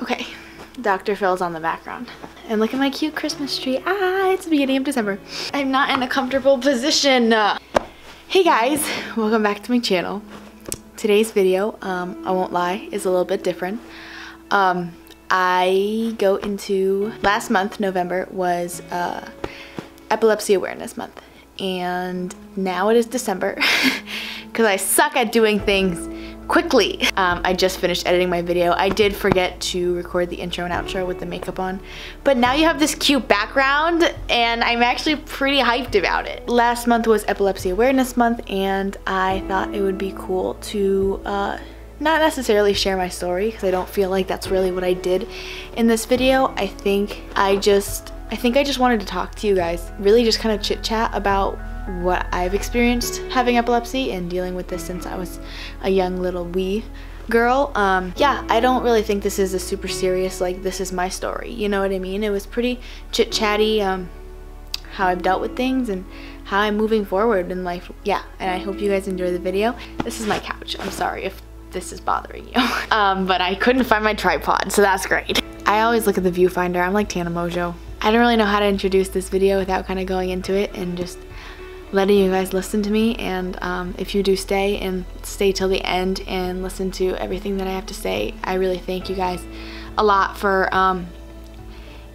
Okay, Dr. Phil's on the background. And look at my cute Christmas tree. Ah, it's the beginning of December. I'm not in a comfortable position. Hey guys, welcome back to my channel. Today's video, I won't lie, is a little bit different. I go into, last month, November, was Epilepsy Awareness Month. And now it is December because I suck at doing things quickly. I just finished editing my video. I did forget to record the intro and outro with the makeup on, but now you have this cute background and I'm actually pretty hyped about it. Last month was Epilepsy Awareness Month and I thought it would be cool to not necessarily share my story because I don't feel like that's really what I did in this video. I think I just wanted to talk to you guys, really just kind of chit chat about what I've experienced having epilepsy and dealing with this since I was a young little wee girl. Yeah, I don't really think this is a super serious, like, this is my story, you know what I mean? It was pretty chit chatty, how I've dealt with things and how I'm moving forward in life. Yeah, and I hope you guys enjoy the video. This is my couch. I'm sorry if this is bothering you. But I couldn't find my tripod, so that's great. I always look at the viewfinder. I'm like Tana Mojo. I don't really know how to introduce this video without kind of going into it and just letting you guys listen to me. And if you do stay till the end and listen to everything that I have to say, I really thank you guys a lot for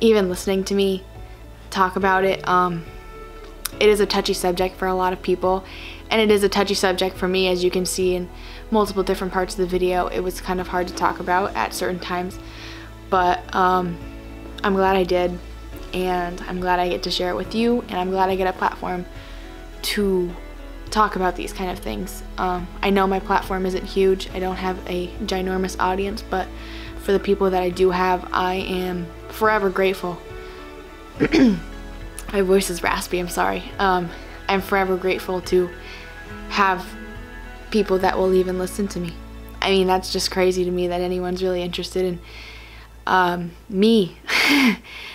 even listening to me talk about it. It is a touchy subject for a lot of people, and it is a touchy subject for me, as you can see in multiple different parts of the video. It was kind of hard to talk about at certain times, but I'm glad I did. And I'm glad I get to share it with you, and I'm glad I get a platform to talk about these kind of things. I know my platform isn't huge. I don't have a ginormous audience, but for the people that I do have, I am forever grateful. My voice is raspy, I'm sorry. I'm forever grateful to have people that will even listen to me. I mean, that's just crazy to me that anyone's really interested in me.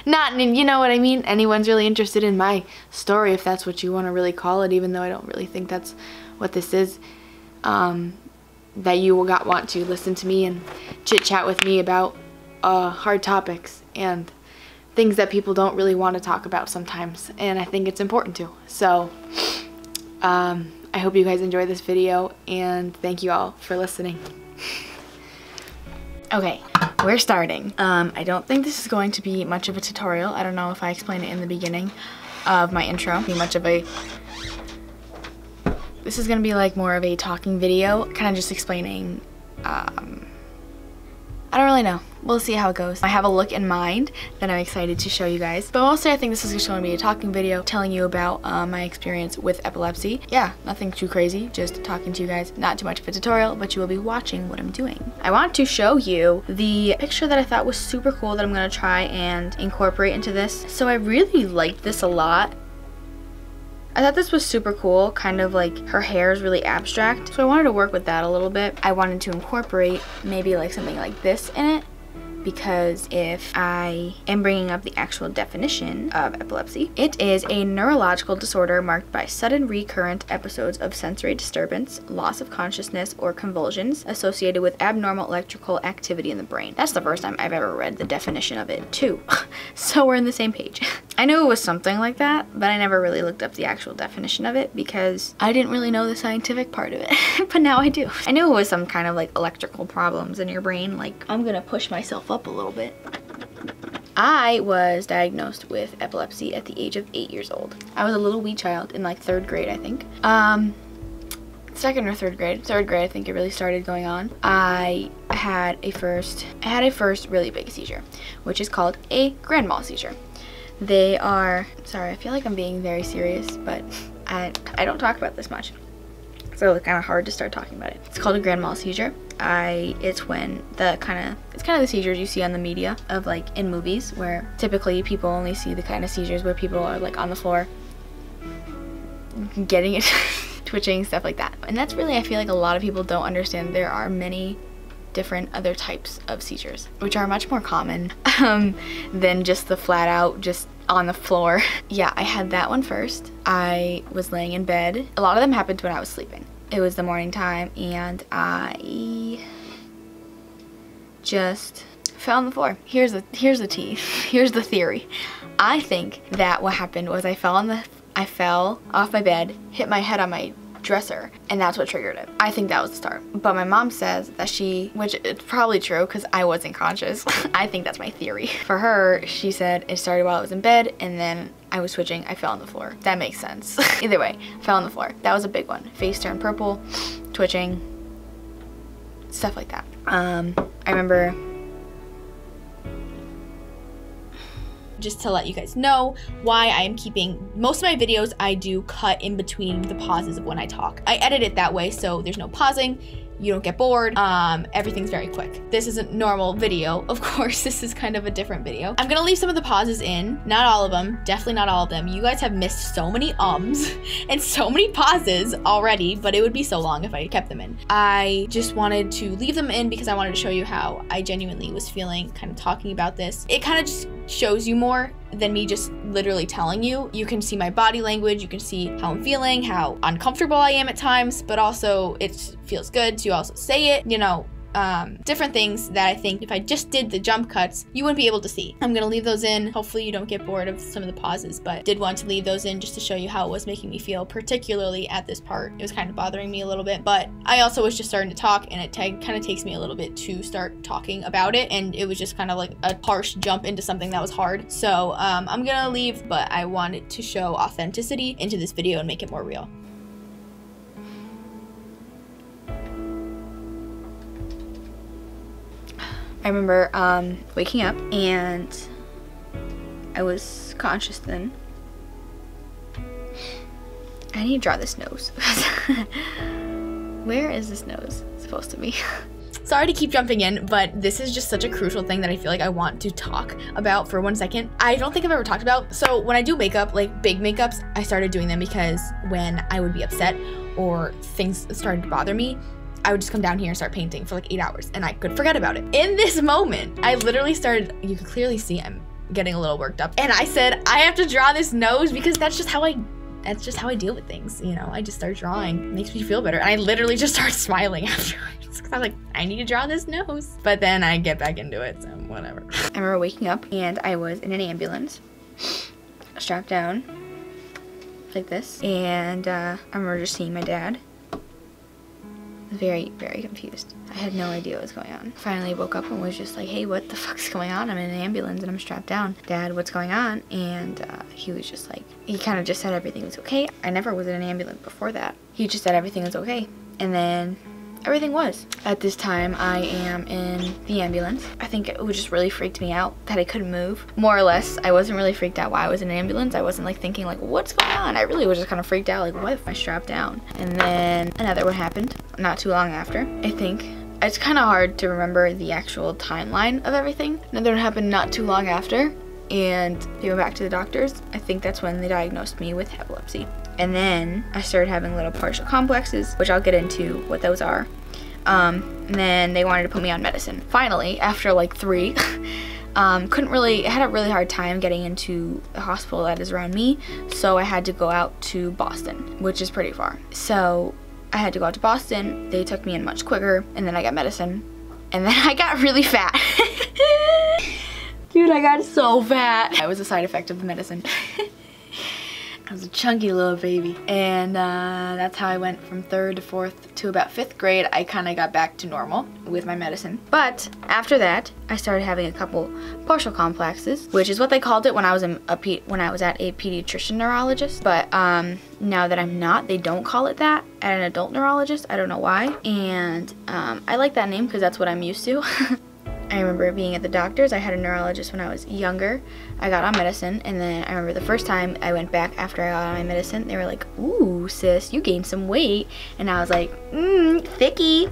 Not, you know what I mean? Anyone's really interested in my story, if that's what you want to really call it, even though I don't really think that's what this is. That you want to listen to me and chit chat with me about hard topics and things that people don't really want to talk about sometimes, and I think it's important to. So I hope you guys enjoy this video, and thank you all for listening. Okay, we're starting. I don't think this is going to be much of a tutorial. I don't know if I explained it in the beginning of my intro. This is gonna be like more of a talking video, kind of just explaining, I don't really know. We'll see how it goes. I have a look in mind that I'm excited to show you guys. But mostly I think this is just going to be a talking video telling you about my experience with epilepsy. Yeah, nothing too crazy, just talking to you guys. Not too much of a tutorial, but you will be watching what I'm doing. I want to show you the picture that I thought was super cool that I'm going to try and incorporate into this. So I really liked this a lot. I thought this was super cool, kind of like her hair is really abstract. So I wanted to work with that a little bit. I wanted to incorporate maybe like something like this in it, because if I am bringing up the actual definition of epilepsy, it is a neurological disorder marked by sudden recurrent episodes of sensory disturbance, loss of consciousness, or convulsions associated with abnormal electrical activity in the brain. That's the first time I've ever read the definition of it too. So we're on the same page. I knew it was something like that, but I never really looked up the actual definition of it because I didn't really know the scientific part of it, but now I do. I knew it was some kind of like electrical problems in your brain. Like, I'm gonna push myself up a little bit. I was diagnosed with epilepsy at the age of 8 years old. I was a little wee child in like 3rd grade, I think. Second or third grade. 3rd grade, I think it really started going on. I had a first really big seizure, which is called a grand mal seizure. They are, sorry, I feel like I'm being very serious, but I don't talk about this much. So it's kind of hard to start talking about it. It's called a grand mal seizure. It's when it's kind of the seizures you see on the media of like in movies, where typically people only see the kind of seizures where people are like on the floor getting it, twitching, stuff like that. And that's really, I feel like a lot of people don't understand there are many different other types of seizures, which are much more common than just the flat out, just on the floor. Yeah, I had that one first. I was laying in bed. A lot of them happened when I was sleeping. It was the morning time and I just fell on the floor. Here's the tea. Here's the theory. I think that what happened was I fell off my bed, hit my head on my dresser, and that's what triggered it. I think that was the start. But my mom says that which it's probably true because I wasn't conscious. I think that's my theory. For her, she said it started while I was in bed and then I was switching, I fell on the floor. That makes sense. Either way, fell on the floor. That was a big one. Face turned purple, twitching, stuff like that. I remember, just to let you guys know why I am keeping most of my videos, I do cut in between the pauses of when I talk. I edit it that way so there's no pausing, you don't get bored, everything's very quick. This isn't normal video, of course, this is kind of a different video. I'm gonna leave some of the pauses in, not all of them, definitely not all of them. You guys have missed so many ums and so many pauses already, but it would be so long if I kept them in. I just wanted to leave them in because I wanted to show you how I genuinely was feeling kind of talking about this. It kind of just shows you more than me just literally telling you. You can see my body language, you can see how I'm feeling, how uncomfortable I am at times, but also it feels good to also say it, you know, different things that I think if I just did the jump cuts, you wouldn't be able to see. I'm gonna leave those in. Hopefully you don't get bored of some of the pauses, but did want to leave those in just to show you how it was making me feel, particularly at this part. It was kind of bothering me a little bit, but I also was just starting to talk and it kind of takes me a little bit to start talking about it, and it was just kind of like a harsh jump into something that was hard. So I'm gonna leave, but I wanted to show authenticity into this video and make it more real. I remember waking up and I was conscious then. I need to draw this nose. Where is this nose supposed to be? Sorry to keep jumping in, but this is just such a crucial thing that I feel like I want to talk about for 1 second. I don't think I've ever talked about. So when I do makeup, like big makeups, I started doing them because when I would be upset or things started to bother me, I would just come down here and start painting for like 8 hours and I could forget about it. In this moment, I literally started, you can clearly see I'm getting a little worked up. And I said, I have to draw this nose because that's just how I deal with things. You know, I just start drawing, it makes me feel better. And I literally just start smiling afterwards because I'm like, I need to draw this nose. But then I get back into it, so whatever. I remember waking up and I was in an ambulance, strapped down like this. And I remember just seeing my dad. Very, very confused. I had no idea what was going on. Finally woke up and was just like, hey, what the fuck's going on? I'm in an ambulance and I'm strapped down. Dad, what's going on? And he was just like, he kind of just said everything was okay. I never was in an ambulance before that. He just said everything was okay. And then everything was. At this time, I am in the ambulance. I think it just really freaked me out that I couldn't move. More or less, I wasn't really freaked out why I was in an ambulance. I wasn't like thinking like, what's going on? I really was just kind of freaked out like, what if I strapped down? And then another one happened not too long after. I think it's kind of hard to remember the actual timeline of everything. Another one happened not too long after and they went back to the doctors. I think that's when they diagnosed me with epilepsy. And then I started having little partial complexes, which I'll get into what those are. And then they wanted to put me on medicine. Finally, after like 3, I had a really hard time getting into the hospital that is around me. So I had to go out to Boston, which is pretty far. So I had to go out to Boston. They took me in much quicker and then I got medicine. And then I got really fat. Dude, I got so fat. I was a side effect of the medicine. I was a chunky little baby. And that's how I went from 3rd to 4th to about 5th grade. I kind of got back to normal with my medicine. But after that, I started having a couple partial complexes, which is what they called it when I was at a pediatrician neurologist. But now that I'm not, they don't call it that at an adult neurologist. I don't know why. And I like that name because that's what I'm used to. I remember being at the doctor's. I had a neurologist when I was younger. I got on medicine, and then I remember the first time I went back after I got on my medicine, they were like, ooh, sis, you gained some weight. And I was like, thicky.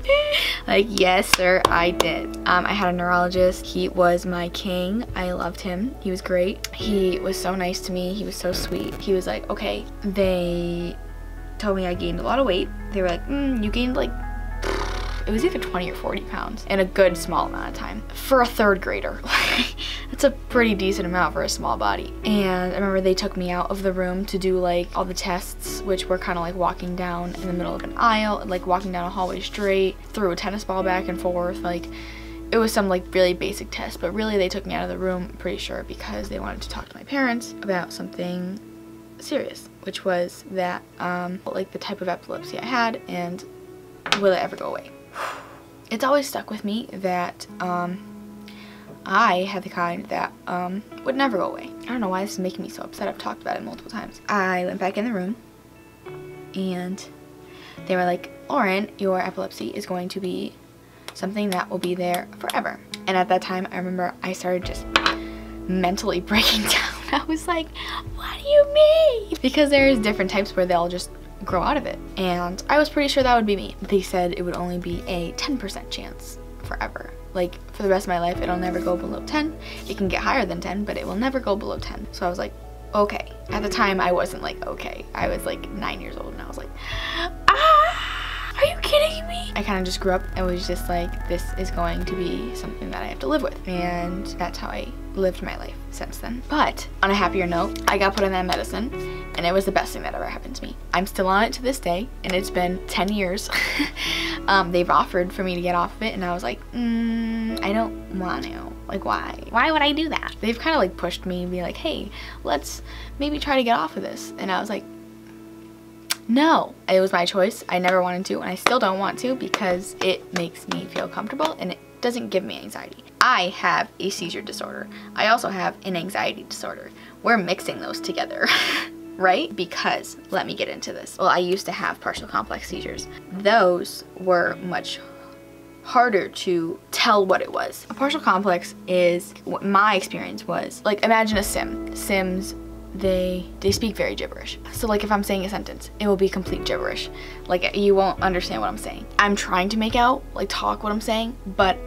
Like, yes, sir, I did. I had a neurologist. He was my king. I loved him. He was great. He was so nice to me. He was so sweet. He was like, okay, they told me I gained a lot of weight. They were like, you gained like, it was either 20 or 40 pounds in a good small amount of time. For a 3rd grader, that's a pretty decent amount for a small body. And I remember they took me out of the room to do like all the tests, which were kind of like walking down in the middle of an aisle, like walking down a hallway straight, threw a tennis ball back and forth. Like, It was some like really basic test, but really they took me out of the room, I'm pretty sure, because they wanted to talk to my parents about something serious, which was that like the type of epilepsy I had and will it ever go away. It's always stuck with me that I had the kind that would never go away. I don't know why this is making me so upset. I've talked about it multiple times. I went back in the room and they were like, Lauren, your epilepsy is going to be something that will be there forever. And at that time, I remember I started just mentally breaking down. I was like, what do you mean? Because there's different types where they'll just grow out of it. And I was pretty sure that would be me. They said it would only be a 10% chance forever. Like for the rest of my life, it'll never go below 10. It can get higher than 10, but it will never go below 10. So I was like, okay. At the time, I wasn't like, okay. I was like 9 years old and I was like, are you kidding me? I kind of just grew up and was just like, this is going to be something that I have to live with. And that's how I lived my life since then. But on a happier note, I got put on that medicine and it was the best thing that ever happened to me. I'm still on it to this day and it's been 10 years. They've offered for me to get off of it and I was like, I don't want to. Like, why? Why would I do that? They've kind of like pushed me and be like, hey, let's maybe try to get off of this. And I was like, no, it was my choice. I never wanted to and I still don't want to because it makes me feel comfortable and it doesn't give me anxiety. I have a seizure disorder. I also have an anxiety disorder. We're mixing those together, right? Because, let me get into this. Well, I used to have partial complex seizures. Those were much harder to tell what it was. A partial complex is, what my experience was, like imagine a sim. Sims, they speak very gibberish. So like if I'm saying a sentence, it will be complete gibberish. Like you won't understand what I'm saying. I'm trying to make out, like talk what I'm saying, but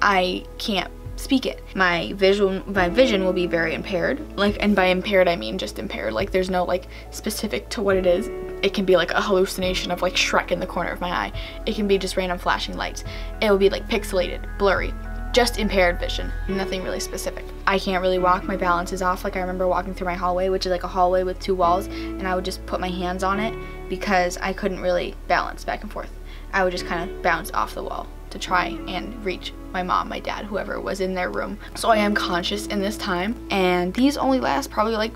I can't speak it. My vision will be very impaired. Like, and by impaired I mean just impaired. Like there's no like specific to what it is. It can be like a hallucination of like Shrek in the corner of my eye. It can be just random flashing lights. It will be like pixelated, blurry. Just impaired vision, nothing really specific. I can't really walk, my balance is off. Like I remember walking through my hallway, which is like a hallway with 2 walls, and I would just put my hands on it because I couldn't really balance back and forth. I would just kind of bounce off the wall to try and reach my mom, my dad, whoever was in their room. So I am conscious in this time, and these only last probably like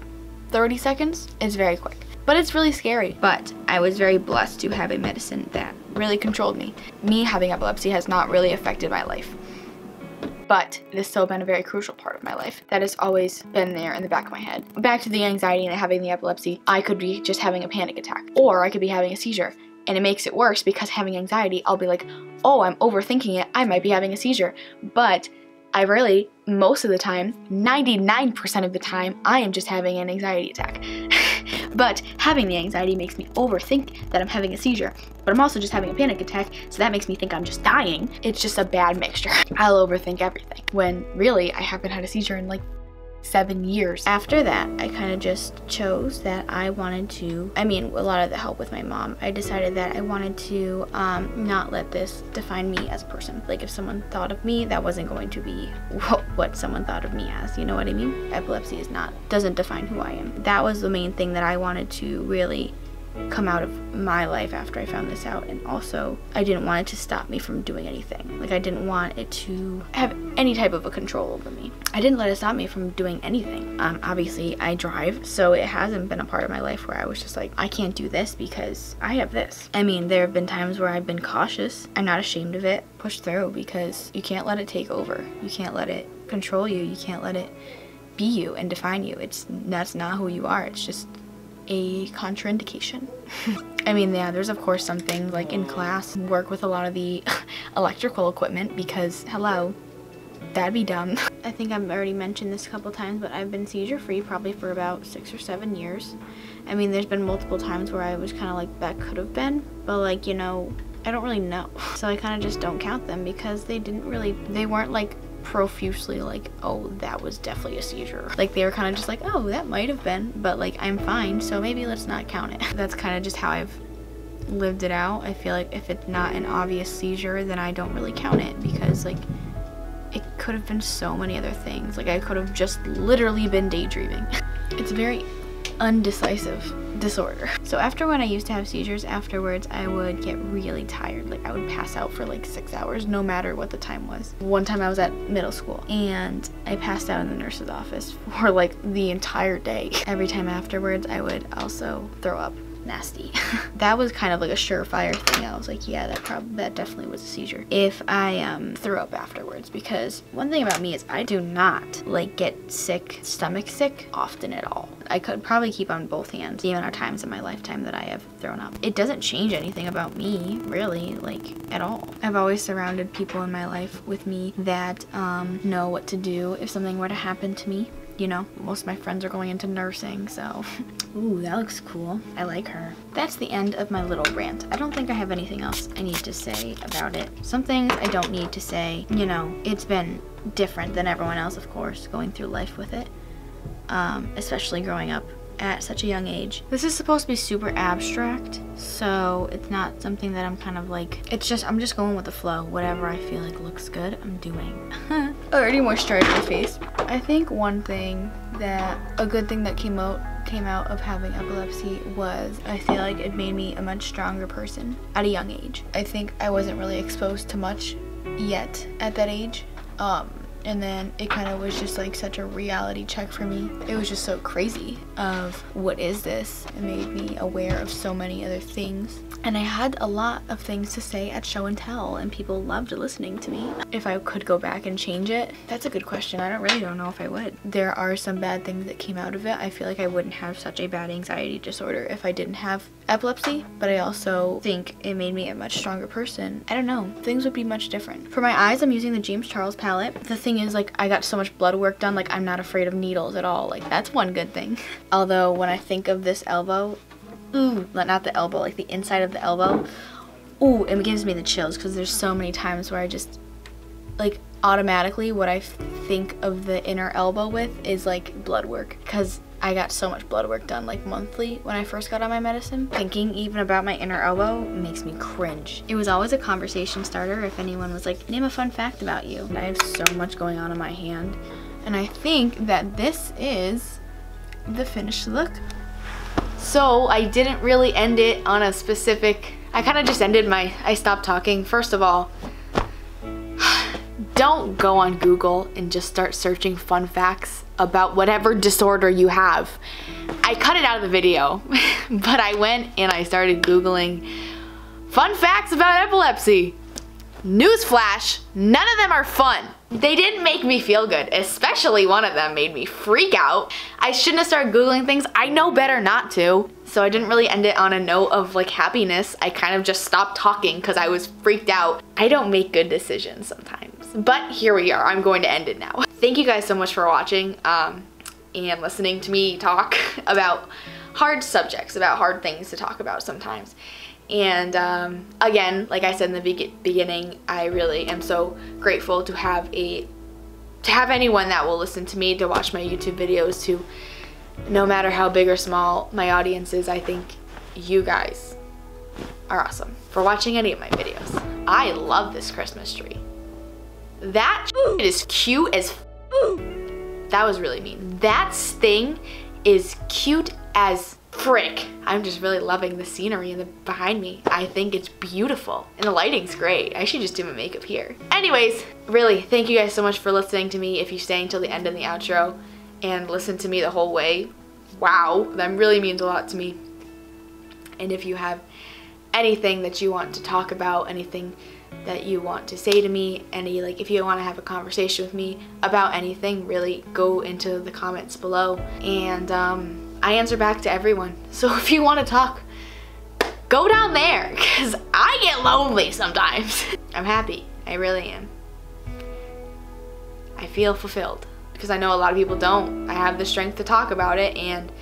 30 seconds. It's very quick, but it's really scary. But I was very blessed to have a medicine that really controlled me. Me having epilepsy has not really affected my life, but it has still been a very crucial part of my life that has always been there in the back of my head. Back to the anxiety and having the epilepsy, I could be just having a panic attack, or I could be having a seizure, and it makes it worse because having anxiety, I'll be like, oh, I'm overthinking it, I might be having a seizure, but I really, most of the time, 99% of the time, I am just having an anxiety attack. But having the anxiety makes me overthink that I'm having a seizure, but I'm also just having a panic attack, so that makes me think I'm just dying. It's just a bad mixture. I'll overthink everything, when really I haven't had a seizure in like 7 years. After that, I kind of just chose that I wanted to, a lot of the help with my mom, I decided that I wanted to not let this define me as a person. Like if someone thought of me, that wasn't going to be what someone thought of me as, you know what I mean? Epilepsy doesn't define who I am. That was the main thing that I wanted to really come out of my life after I found this out, and also I didn't want it to stop me from doing anything. Like I didn't want it to have any type of a control over me. I didn't let it stop me from doing anything. Obviously I drive, so it hasn't been a part of my life where I was just like, I can't do this because I have this. There have been times where I've been cautious. I'm not ashamed of it. Push through, because you can't let it take over. You can't let it control you. You can't let it be you and define you. That's not who you are. It's just a contraindication. Yeah, there's of course some things like in class, work with a lot of the electrical equipment because hello, that'd be dumb. I think I've already mentioned this a couple times, but I've been seizure free probably for about 6 or 7 years. There's been multiple times where I was kind of like, that could have been, but like, I don't really know. So I kind of just don't count them because they weren't like profusely like, oh, that was definitely a seizure. Like they were kind of just like, oh, that might have been, but like I'm fine, so maybe let's not count it. That's kind of just how I've lived it out. I feel like if it's not an obvious seizure, then I don't really count it, because like it could have been so many other things. Like I could have just literally been daydreaming. It's very undecisive disorder. So after when I used to have seizures, afterwards I would get really tired. Like I would pass out for like 6 hours no matter what the time was. One time I was at middle school and I passed out in the nurse's office for like the entire day. Every time afterwards I would also throw up. Nasty. That was kind of like a surefire thing. I was like, yeah, that definitely was a seizure if I threw up afterwards, because one thing about me is I do not like get sick, stomach sick often at all. I could probably keep on both hands the amount of times in my lifetime that I have thrown up. It doesn't change anything about me, really, like at all. I've always surrounded people in my life with me that know what to do if something were to happen to me. You know, most of my friends are going into nursing, so. Ooh, that looks cool. I like her. That's the end of my little rant. I don't think I have anything else I need to say about it. Some things I don't need to say. You know, it's been different than everyone else, of course, going through life with it. Especially growing up at such a young age. This is supposed to be super abstract, so it's not something that I'm kind of like, I'm just going with the flow. Whatever I feel like looks good, I'm doing. Already moisturized my face. I think one thing a good thing that came out of having epilepsy was I feel like it made me a much stronger person at a young age. I think I wasn't really exposed to much yet at that age. And then it kind of was just like such a reality check for me. It was just so crazy of what is this? It made me aware of so many other things. And I had a lot of things to say at show and tell, and people loved listening to me. If I could go back and change it, that's a good question. I really don't know if I would. There are some bad things that came out of it. I feel like I wouldn't have such a bad anxiety disorder if I didn't have epilepsy, but I also think it made me a much stronger person. I don't know. Things would be much different. For my eyes, I'm using the James Charles palette. The thing is, like, I got so much blood work done, like, I'm not afraid of needles at all. Like, that's one good thing. Although, when I think of this elbow, ooh, not the elbow, like the inside of the elbow, ooh, it gives me the chills, because there's so many times where I just, like, automatically what I think of the inner elbow with is, like, blood work, because I got so much blood work done, like, monthly when I first got on my medicine. Thinking even about my inner elbow makes me cringe. It was always a conversation starter if anyone was like, name a fun fact about you. I have so much going on in my hand, and I think that this is the finished look. So I didn't really end it on a specific, I kind of just ended I stopped talking. First of all, don't go on Google and just start searching fun facts about whatever disorder you have. I cut it out of the video, but I went and I started Googling fun facts about epilepsy. Newsflash, none of them are fun. They didn't make me feel good, especially one of them made me freak out. I shouldn't have started Googling things. I know better not to. So I didn't really end it on a note of like happiness. I kind of just stopped talking because I was freaked out. I don't make good decisions sometimes, but here we are. I'm going to end it now. Thank you guys so much for watching and listening to me talk about hard subjects, about hard things to talk about sometimes. And again, like I said in the beginning, I really am so grateful to have anyone that will listen to me, to watch my YouTube videos, to no matter how big or small my audience is. I think you guys are awesome for watching any of my videos. I love this Christmas tree. That is cute as that was really mean. That thing is cute as frick. I'm just really loving the scenery behind me. I think it's beautiful and the lighting's great. I should just do my makeup here. Anyways, really, thank you guys so much for listening to me. If you stay until the end of the outro and listen to me the whole way, wow, that really means a lot to me. And if you have anything that you want to talk about, anything that you want to say to me, if you want to have a conversation with me about anything, really go into the comments below, and I answer back to everyone. So if you want to talk, go down there, because I get lonely sometimes. I'm happy. I really am. I feel fulfilled, because I know a lot of people don't. I have the strength to talk about it, and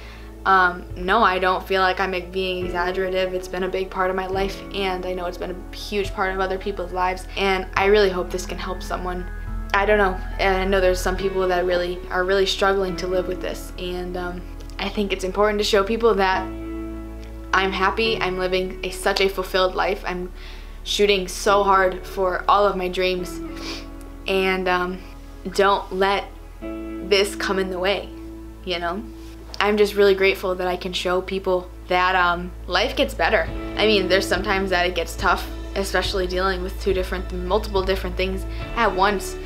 no, I don't feel like I'm being exaggerative. It's been a big part of my life, and I know it's been a huge part of other people's lives, and I really hope this can help someone. I don't know, and I know there's some people that are really struggling to live with this, and I think it's important to show people that I'm happy, I'm living such a fulfilled life, I'm shooting so hard for all of my dreams, and don't let this come in the way, you know? I'm just really grateful that I can show people that life gets better. I mean, there's sometimes that it gets tough, especially dealing with multiple different things at once.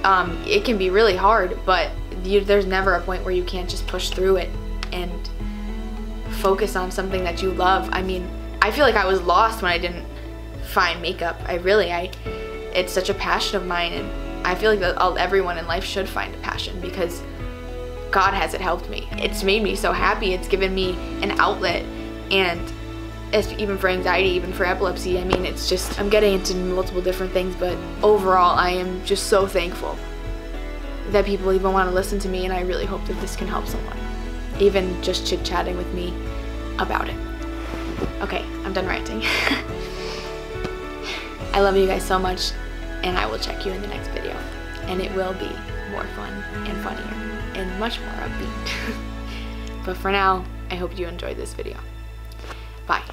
It can be really hard, but there's never a point where you can't just push through it and focus on something that you love. I mean, I feel like I was lost when I didn't find makeup. It's such a passion of mine, and I feel like that everyone in life should find a passion, because God has it helped me. It's made me so happy. It's given me an outlet, and even for anxiety, even for epilepsy. I mean, it's just, I'm getting into multiple different things, but overall I am just so thankful that people even want to listen to me, and I really hope that this can help someone, even just chit-chatting with me about it. Okay, I'm done ranting. I love you guys so much, and I will check you in the next video, and it will be more fun and funnier and much more upbeat. But for now, I hope you enjoyed this video. Bye.